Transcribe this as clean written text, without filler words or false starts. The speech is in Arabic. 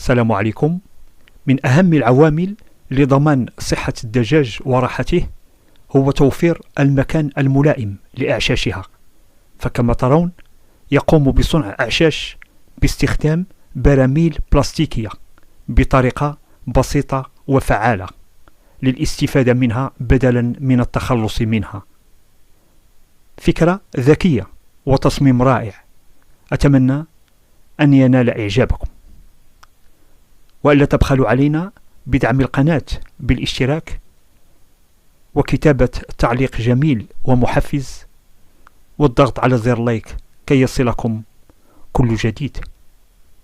السلام عليكم. من أهم العوامل لضمان صحة الدجاج وراحته هو توفير المكان الملائم لإعشاشها، فكما ترون يقوم بصنع أعشاش باستخدام براميل بلاستيكية بطريقة بسيطة وفعالة للاستفادة منها بدلا من التخلص منها. فكرة ذكية وتصميم رائع، أتمنى أن ينال إعجابكم، وألا تبخلوا علينا بدعم القناة بالاشتراك وكتابة تعليق جميل ومحفز والضغط على زر لايك كي يصلكم كل جديد.